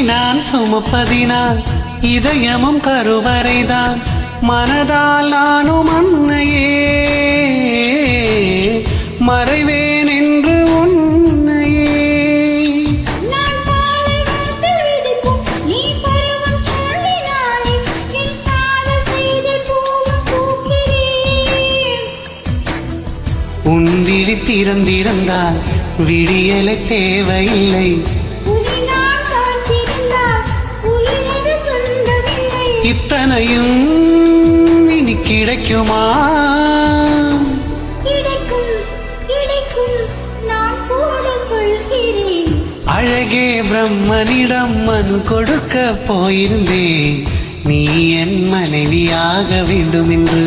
நான் சுமப்பதினால் இதயமும் கருவறைதான். மனதால் நானும் அன்னையே மறைவேன் என்று உன்னையே. உன் விழி திறந்திருந்தால் விடியலை தேவையில்லை. இத்தனையும் இனி கிடைக்குமா? நான் கூட சொல்கிறேன். அழகே பிரம்மனிடம் மனு கொடுக்க போயிருந்தேன், நீ என் மனைவியாக வேண்டும் என்று.